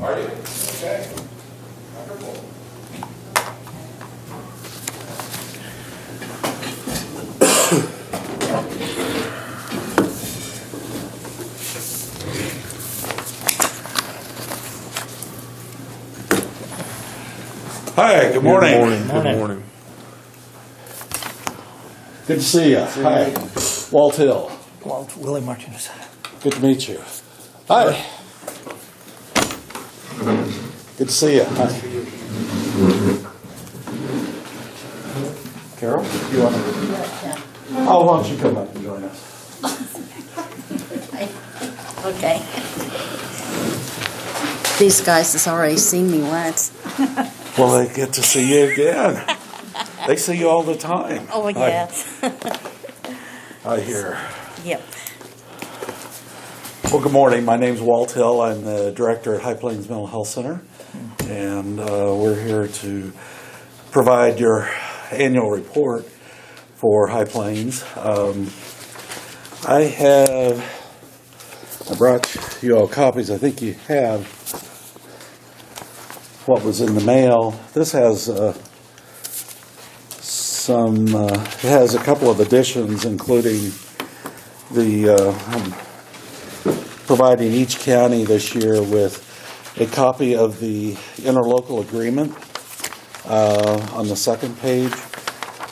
Are you? Okay. Wonderful. Hi, good morning. Good morning. Good to see you. Hi. Walt Hill. Walt Willie Martinez. Good to meet you. Hi. Good to see you. Hi. Carol, you want to? Oh, why don't you come up and join us? Okay. These guys has already seen me once. Well, they get to see you again. They see you all the time. Oh, yes. I hear. Yep. Well, good morning. My name's Walt Hill. I'm the director at High Plains Mental Health Center, and we're here to provide your annual report for High Plains. I brought you all copies. I think you have what was in the mail. This has it has a couple of additions, including the providing each county this year with a copy of the interlocal agreement on the second page.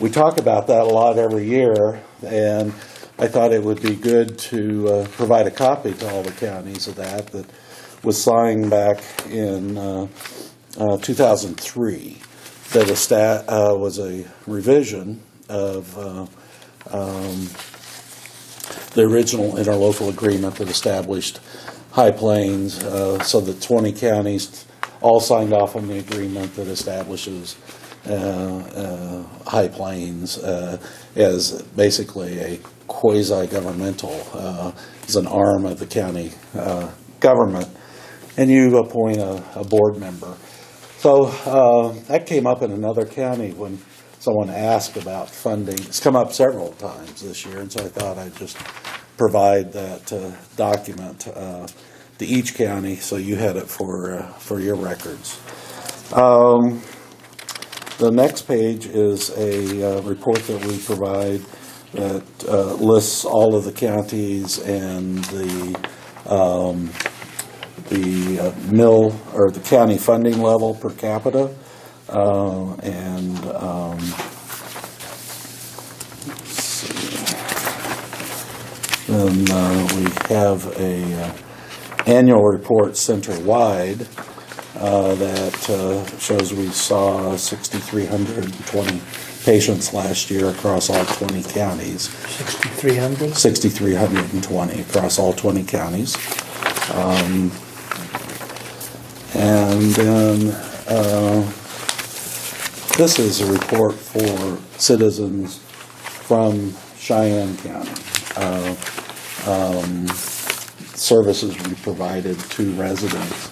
We talk about that a lot every year, and I thought it would be good to provide a copy to all the counties of that was signed back in 2003. That was a revision of the original interlocal agreement that established High Plains, so that 20 counties all signed off on the agreement that establishes High Plains as basically a quasi-governmental, as an arm of the county government, and you appoint a board member. So that came up in another county when someone asked about funding. It's come up several times this year, and so I thought I'd just provide that document to each county so you had it for your records. The next page is a report that we provide that lists all of the counties and the mill or the county funding level per capita, and then we have a annual report center-wide that shows we saw 6,320 patients last year across all 20 counties. 6,300? 6,320 across all 20 counties. And then this is a report for citizens from Cheyenne County. Services we provided to residents.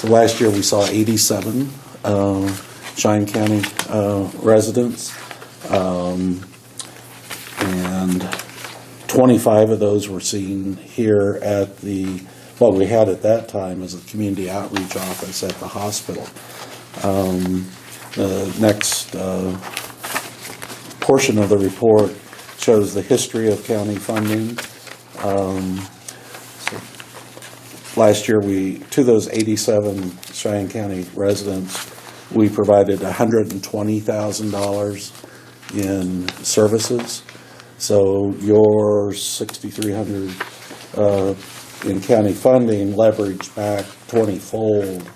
So last year we saw 87 Cheyenne County residents, and 25 of those were seen here at what we had at that time as a community outreach office at the hospital. The next portion of the report shows the history of county funding. Last year, to those 87 Cheyenne County residents, we provided $120,000 in services. So your 6,300 in county funding leveraged back 20-fold,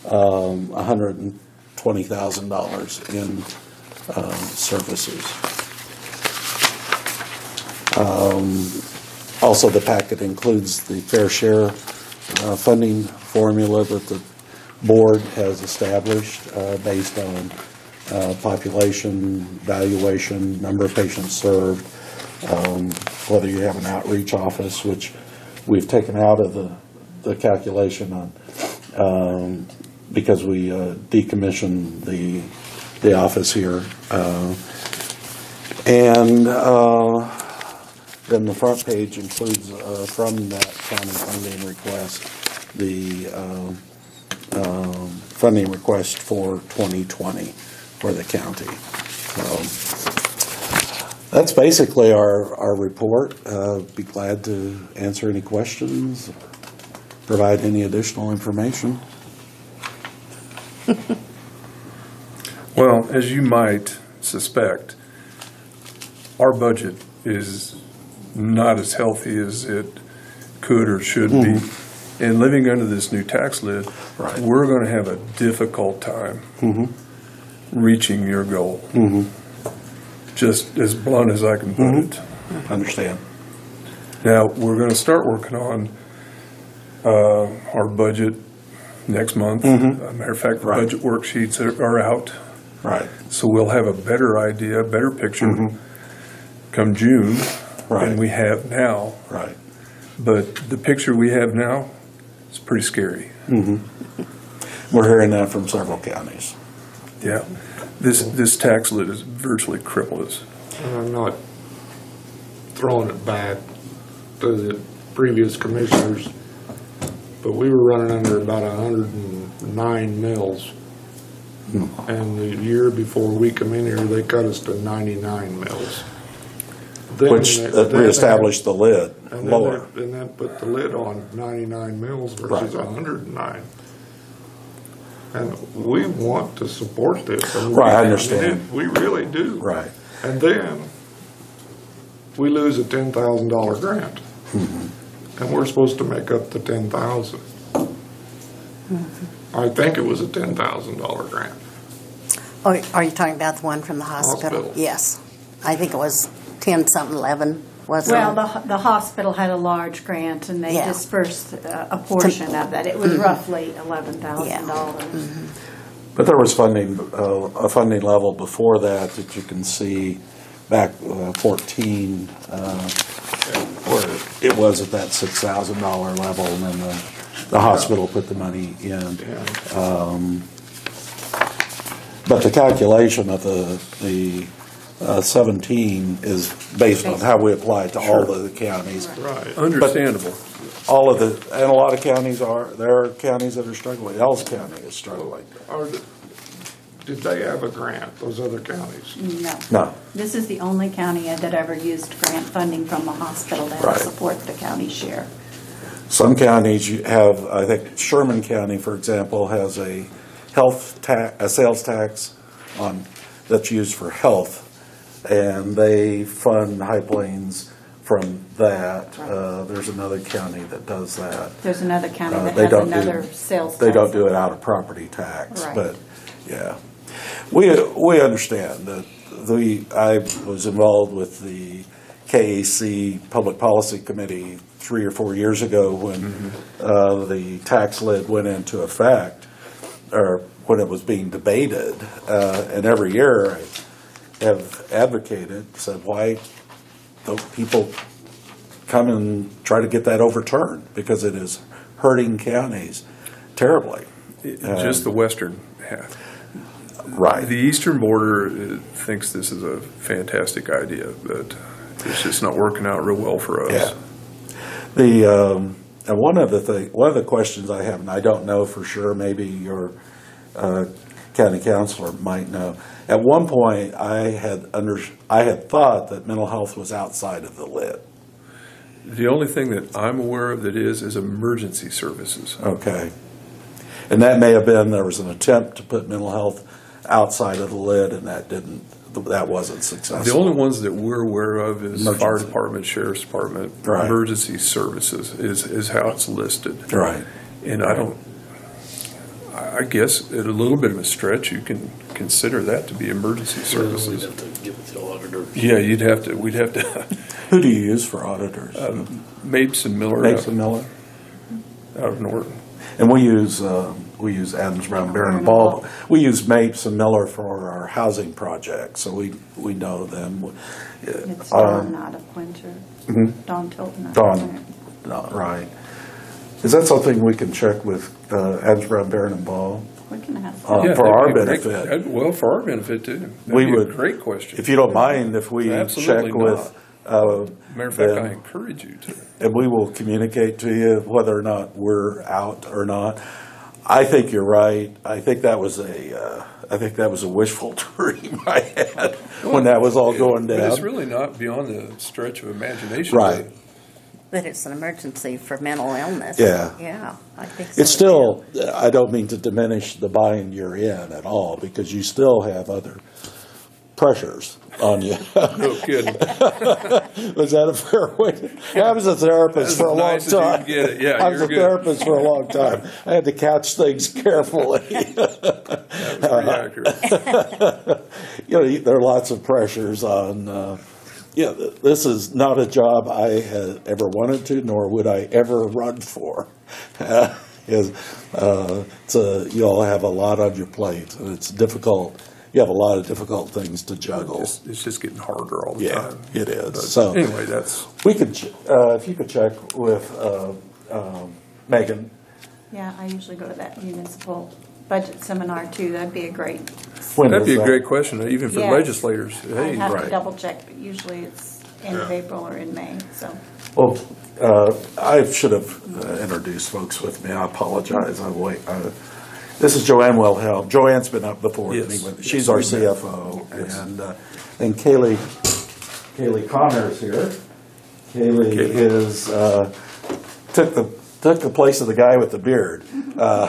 $120,000 in services. Also, the packet includes the fair share funding formula that the board has established based on population, valuation, number of patients served, whether you have an outreach office, which we've taken out of the calculation on because we decommissioned the office here, and then the front page includes from that county funding request the funding request for 2020 for the county. That's basically our report. Be glad to answer any questions, provide any additional information. Well, as you might suspect, our budget is not as healthy as it could or should be. And living under this new tax lid, Right. we're going to have a difficult time reaching your goal. Just as blunt as I can put it. Understand. Now, we're going to start working on our budget next month. Matter of fact, the Right. budget worksheets are out. Right. So we'll have a better idea, a better picture come June Right. than we have now. Right. But the picture we have now is pretty scary. We're hearing that from several counties. Yeah. This tax lid has virtually crippled us. And I'm not throwing it back to the previous commissioners, but we were running under about 109 mills. And the year before we come in here, they cut us to 99 mills. Then Which they- reestablished the lid and then lower. they- And then put the lid on 99 mills versus Right. 109. And we want to support this. And Right, I mean, understand. we really do. Right. And then we lose a $10,000 grant. And we're supposed to make up the 10,000. I think it was a $10,000 grant. Oh, are you talking about the one from the hospital? Hospital. Yes. I think it was 10 something, 11, wasn't Well, it? the hospital had a large grant, and they Yeah. dispersed a portion of that. It was roughly $11,000. But there was funding, a funding level before that you can see back 14, where it was at that $6,000 level, and then the hospital put the money in. But the calculation of the 17 is based on how we apply it to all of the counties. Right. Understandable. All of the, and a lot of counties there are counties that are struggling. Ellis County is struggling. Did they have a grant, those other counties? No. No. This is the only county that ever used grant funding from the hospital to help Right. support the county share. Some counties you have, I think Sherman County, for example, has a a sales tax that's used for health, and they fund High Plains from that. There's another county that does that. There's another county that They has don't another sales They don't tax. do it out of property tax, Right. but, yeah. We understand that I was involved with the KAC Public Policy Committee 3 or 4 years ago when the tax lid went into effect, or when it was being debated, and every year I have advocated, said, why don't people come and try to get that overturned? Because it is hurting counties terribly. Just the western half. Right. The eastern border thinks this is a fantastic idea, but it's just not working out real well for us. Yeah. And one of the questions I have, and I don't know for sure, maybe your county councilor might know. At one point, I had thought that mental health was outside of the lid. The only thing that I'm aware of that is emergency services. Okay. And that may have been, there was an attempt to put mental health outside of the lid, and that wasn't successful. The only ones that we're aware of is Emergency. fire department, sheriff's department, Right. emergency services is how it's listed. Right. And I guess at a little bit of a stretch, you can consider that to be emergency services. We'd have to give it to the auditor. Yeah, we'd have to, Who do you use for auditors? Mapes and Miller Mason Miller? out of Norton. And we use Adams, Brown, Barron, and Ball. We use Mapes and Miller for our housing projects, so we know them. It's Dawn out of Quinter. Dawn Tilton out of Dawn, Quinter. no, right. Is that something we can check with Adams, Brown, Barron, and Ball? We can have. Yeah, For that'd our be a great- benefit? well, for our benefit too. That'd We be would- a great question. If you don't mind, if we Absolutely check with, Matter of fact, I them, encourage you to. and we will communicate to you whether or not we're out or not. I think you're right. I think that was a wishful dream I had when that was all going But it's down. really not beyond the stretch of imagination. Right. But it's an emergency for mental illness. Yeah. Yeah, I think so. It's still, I don't mean to diminish the bind you're in at all, because you still have other pressures on you. No kidding. Was that a fair way? I was a therapist That's for a as long nice as you time. can get it. Yeah, I was you're a good. therapist for a long time. I had to catch things carefully. That was pretty accurate. You know, there are lots of pressures on. This is not a job I had ever wanted to, nor would I ever run for. You all have a lot on your plate, and it's difficult. You have a lot of difficult things to juggle. It's just getting harder all the Yeah, time. it is. But So anyway, that's we could, if you could check with Megan. Yeah, I usually go to that municipal budget seminar too. That'd be a great, When that'd is be a that? great question, even for Yes. legislators. I Hey, have to right. double check, but usually it's end of April or in May, so. Well, I should have introduced folks with me. I apologize. This is Joanne Wilhelm. Joanne's been up before. Yes. She's our CFO, and Kaylee Connors here. Kaylee is took the place of the guy with the beard,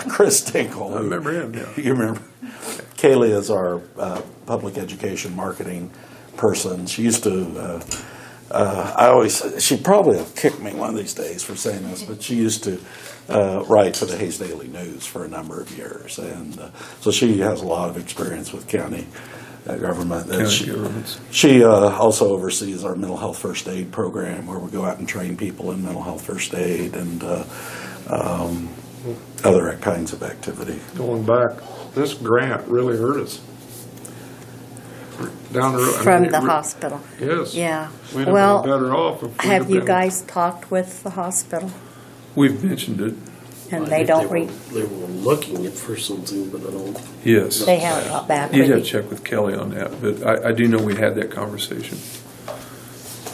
Chris Tinkle. I remember him, yeah. You remember? Kaylee is our public education marketing person. She used to. She'd probably have kicked me one of these days for saying this, but she used to write for the Hayes Daily News for a number of years, and so she has a lot of experience with county government. And County governments. She also oversees our mental health first aid program, where we go out and train people in mental health first aid and other kinds of activity. Going back, this grant really hurt us. Down the road. I From mean, the we- hospital. Yes. Yeah. We'd have Well, been better off if we'd have you been- guys talked with the hospital? We've mentioned it, And I they think don't They were looking at for something, but I don't. yes. they haven't got back You'd with have you? to check with Kelly on that, but I do know we had that conversation.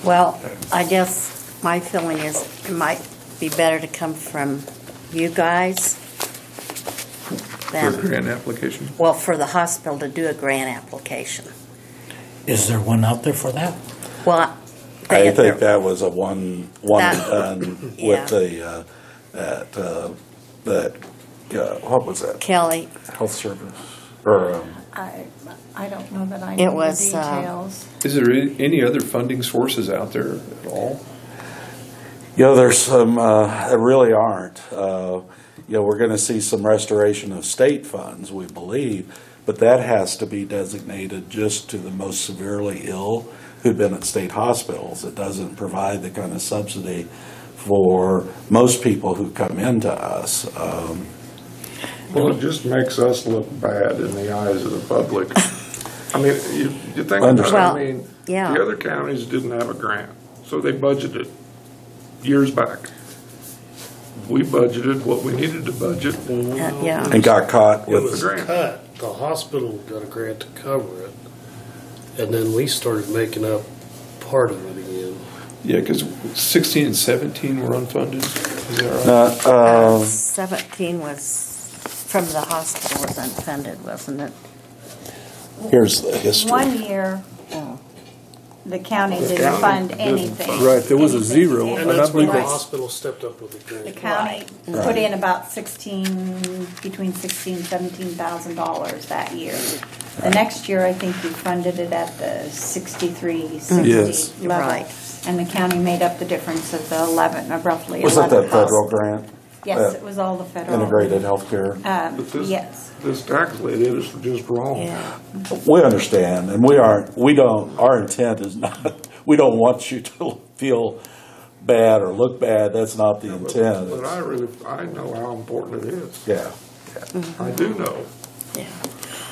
Well, I guess my feeling is it might be better to come from you guys For a than, grant application. well, for the hospital to do a grant application. Is there one out there for that? Well, I they, think that was a one and That- done yeah. with the what was that, Kelly, health service or I don't know that I It know the was, details. Is there any other funding sources out there at all? there's some there really aren't. We're going to see some restoration of state funds, we believe, but that has to be designated just to the most severely ill who've been at state hospitals. It doesn't provide the kind of subsidy for most people who come into us. Well, it just makes us look bad in the eyes of the public. I mean, you think about it, Well, I mean, yeah. the other counties didn't have a grant, so they budgeted years back. We budgeted what we needed to budget. yeah. And got caught It with was grant. cut. The hospital got a grant to cover it, and then we started making up part of it again. Yeah, because 16 and 17 were unfunded. Is that right? 17 was, from the hospital was unfunded, wasn't it? Here's the history. One year, the county didn't fund anything. Right, there was a Anything, zero, anything. And that's when the Right. hospital stepped up with the The grant. county Right. put in about between $17,000 that year. The next year, I think you funded it at the 63, 60 Yes. level. Right. And the county made up the difference of the 11, roughly Was that 11 the federal hospitals. grant? Yes, it was all the federal. Integrated healthcare. But this- Yes. This tax lady is just wrong. Yeah. We understand, and our intent is not, we don't want you to feel bad or look bad. That's not the intent. But I know how important it is. Yeah. I do know. Yeah.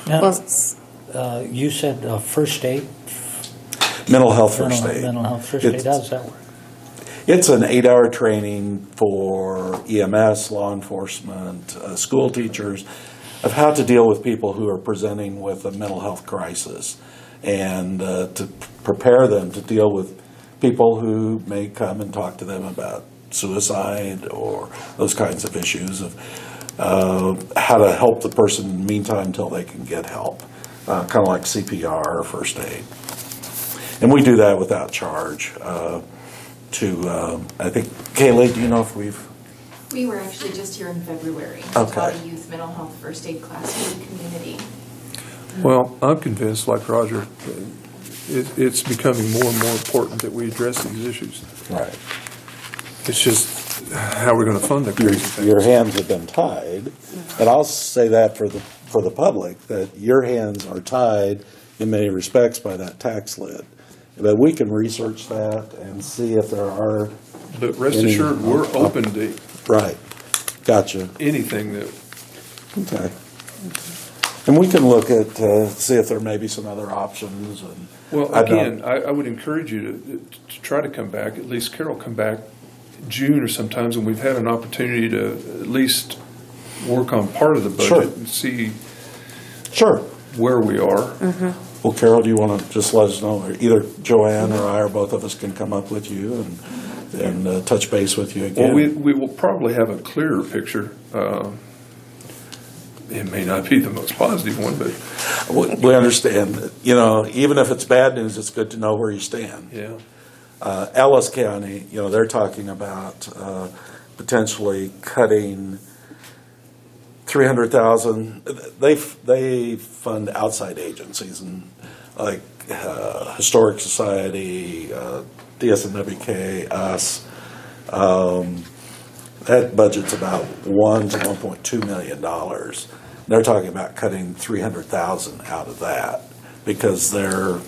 Now, Well, you said first aid? Mental health first Mental- aid. Mental health first aid, how does that work? It's an 8-hour training for EMS, law enforcement, school teachers, of how to deal with people who are presenting with a mental health crisis, and to prepare them to deal with people who may come and talk to them about suicide or those kinds of issues, of how to help the person in the meantime until they can get help, kind of like CPR or first aid. And we do that without charge. I think, Kaylee, do you know if we've? We were actually just here in February. Okay. Taught a youth mental health first aid class for the community. Well, I'm convinced, like Roger, it's becoming more and more important that we address these issues. Right. It's just how we're going to fund the crazy things. Your hands have been tied, and I'll say that for the public, that your hands are tied in many respects by that tax lid. But we can research that and see if there are. But rest assured, we're open to Right. Gotcha. anything that, Okay. And we can look at, see if there may be some other options. And well, I don't- again, I would encourage you to try to come back, at least Carol come back June or sometimes when we've had an opportunity to at least work on part of the budget Sure. and see Sure. where we are. Well, Carol, do you want to just let us know, or either Joanne or I or both of us can come up with you and touch base with you again? Well, we will probably have a clearer picture. It may not be the most positive one, but We understand that, even if it's bad news, it's good to know where you stand. yeah. Ellis County, they're talking about potentially cutting $300,000. They fund outside agencies and like Historic Society, DSNWK, us. That budget's about $1 to $1.2 million. They're talking about cutting $300,000 out of that because they're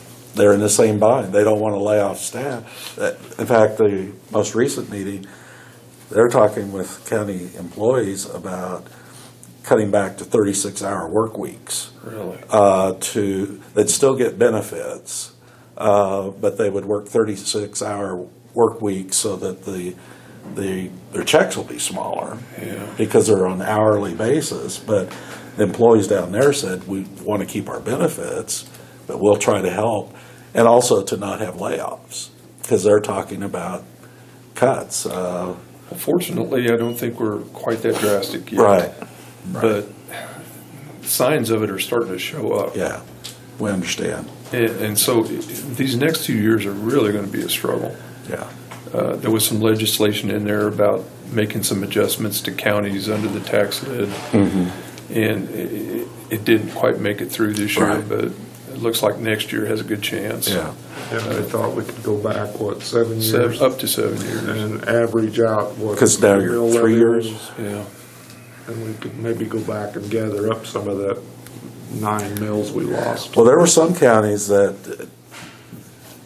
in the same bind. They don't want to lay off staff. In fact, the most recent meeting, they're talking with county employees about cutting back to 36-hour work weeks. Really? They'd still get benefits, but they would work 36-hour work weeks so that their checks will be smaller because they're on an hourly basis. But the employees down there said, we want to keep our benefits, but we'll try to help, and also to not have layoffs because they're talking about cuts. Fortunately, I don't think we're quite that drastic yet. Right. But signs of it are starting to show up. Yeah, we understand. And so these next 2 years are really going to be a struggle. Yeah. There was some legislation in there about making some adjustments to counties under the tax lid. And it didn't quite make it through this year, Right. but it looks like next year has a good chance. Yeah. And I thought we could go back, 7 years? Up to 7 years. And average out what? 'Cause now you're mill 3 levy years? is, Yeah. And we could maybe go back and gather up some of that 9 mills we lost. Well, there were some counties that,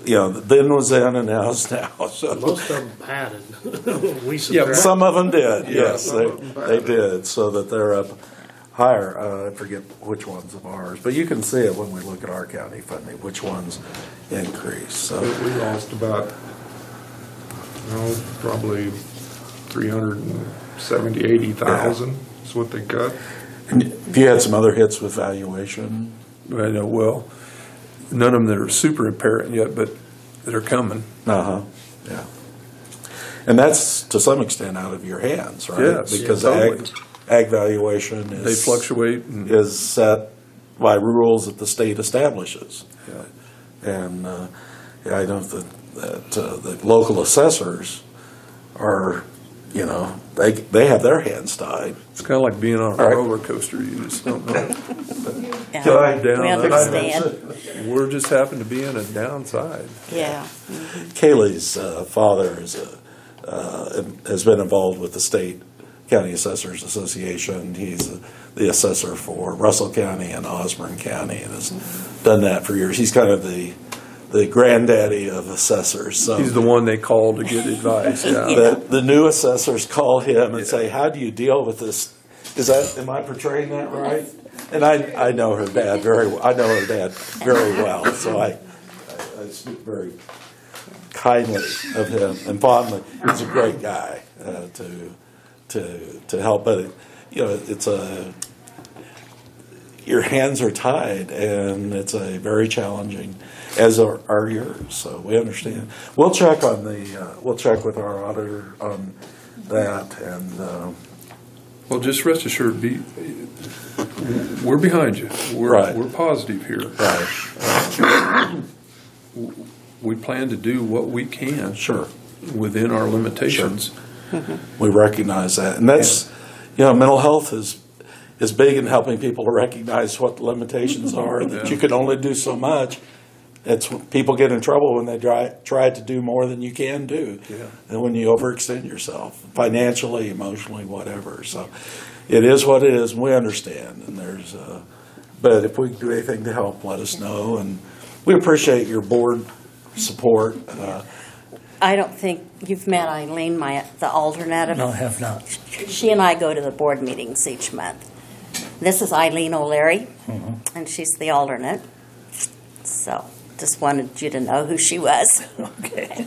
then was in and now is now. So Most of them padded. We Yeah, subtract. some of them did, yes, some of them they did. did, so that they're up higher. I forget which ones of ours, but you can see it when we look at our county funding, which ones increase. So But we lost about, probably 80,000 is what they cut. if you had some other hits with valuation, I know, well, none of them that are super apparent yet, but that are coming. yeah. And that's to some extent out of your hands, right? Yes, Because totally. ag valuation They is fluctuate. And, is set by rules that the state establishes. yeah. And I know that the local assessors are, they have their hands tied. It's kind of like being on a All right. roller coaster. You just don't know. Yeah, Up, down, we up, understand. We're just happen to be in a downside. Yeah. Kaylee's father has been involved with the state county assessors association. He's the assessor for Russell County and Osborne County, and has done that for years. He's kind of the granddaddy of assessors. So He's the one they call to get advice. Yeah. the new assessors call him and say, "How do you deal with this?" Am I portraying that right? And I know her dad very well. I know her dad very well, so I speak very kindly of him and fondly. He's a great guy to help, but it's your hands are tied, and it's a very challenging, as are yours. So we understand. We'll check on we'll check with our auditor on that, and Well, just rest assured, we're behind you. Right. We're positive here. Right. We plan to do what we can. Sure. Within our limitations. We recognize that. And that's, mental health is big in helping people to recognize what the limitations are, and that you can only do so much. That's when people get in trouble when they try to do more than you can do. Yeah. And when you overextend yourself, financially, emotionally, whatever. So it is what it is, and we understand. And but if we can do anything to help, let us know. And we appreciate your board support. I don't think you've met Eileen, the alternate of. No, I have not. She and I go to the board meetings each month. This is Eileen O'Leary, and she's the alternate. So, just wanted you to know who she was. Okay.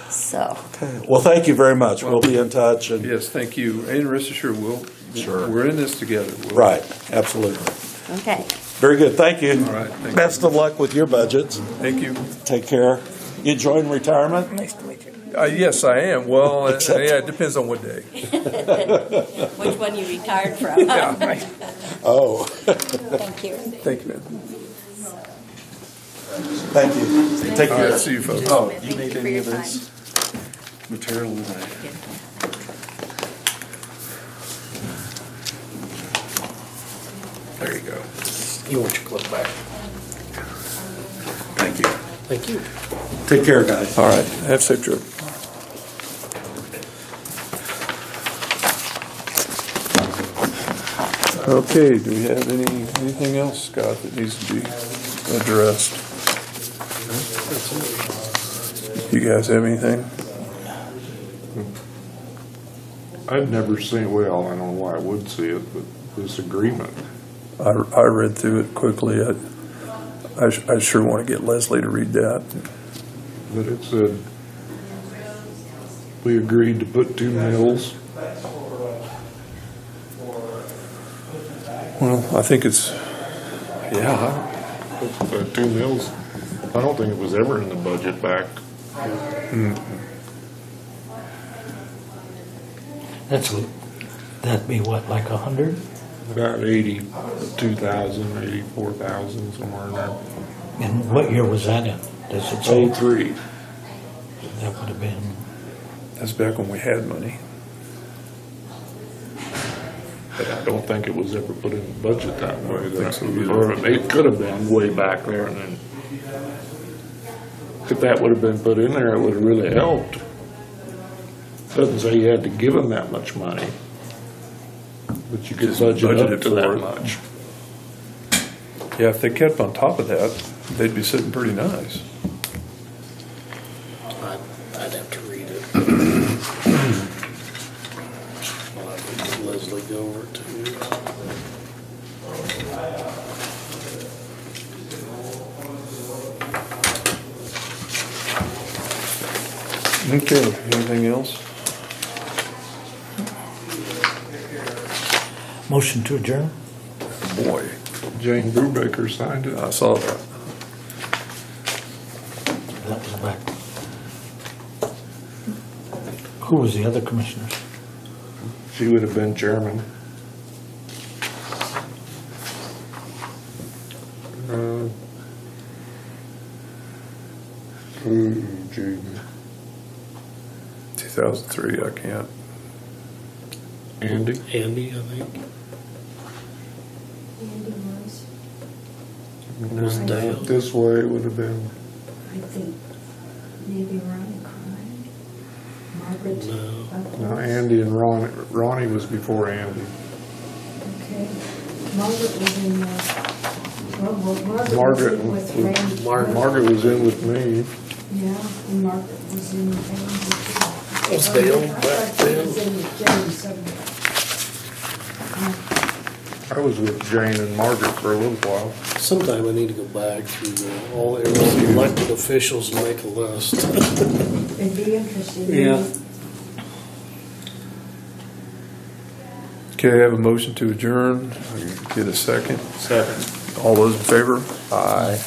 So. Okay. Well, thank you very much. We'll be in touch. And Yes, thank you. And rest assured, we're in this together. Right, absolutely. Okay. Very good. Thank you. All right, thank Best of luck with your budgets. Thank you. Take care. You enjoying retirement? Nice to meet you. Yes, I am. Well, Except- yeah, it depends on what day. Which one you retired from? Oh, Thank you. Thank you, man. thank you. Take All care. right, see you folks. Oh, you Thank need you for any your of this material today? There you go. You want your clip back? Thank you. Thank you. Take care, guys. All right, have a safe trip. Okay, do we have anything else, Scott, that needs to be addressed? You guys have anything? I'd never seen, well, I don't know why I would see it, but this agreement. I read through it quickly. I sure want to get Leslie to read that. But it said, we agreed to put 2 mills. Well, I think it's, Yeah. 2 mills. I don't think it was ever in the budget back. That'd be what, like 100? About 82,000, 84,000, somewhere in there. And what year was that in? Does it say? 03. That would have been, that's back when we had money. But I don't think it was ever put in the budget that way. I don't think so either. Or it could have been way back there, and then if that would have been put in there, it would have really helped. Doesn't say you had to give them that much money, but you could Just budget budget up it to for that it. much. Yeah, if they kept on top of that, they'd be sitting pretty nice. I'd have to read it. I'll have to let Leslie go over it too. Okay, anything else? motion to adjourn? Boy, Jane Brubaker signed it. I saw that. That was back. Who was the other commissioners? She would have been chairman. Gee. 2003, I can't. Andy? Andy, I think. Andy was, Was Dale. This way would have been, I think, maybe Ronnie Klein, Margaret. No. no, Andy and Ronnie was before Andy. Okay. Margaret was in, Margaret Margaret was in with Randy. Margaret was in with me. Yeah, and Margaret was in with Randy too. Was Dale back then? Was in with Jane, so. I was with Jane and Margaret for a little while. Sometime I need to go back through all the elected officials and make a list. It'd be interesting. Yeah. Okay, I have a motion to adjourn. Get a second. Second. All those in favor? Aye.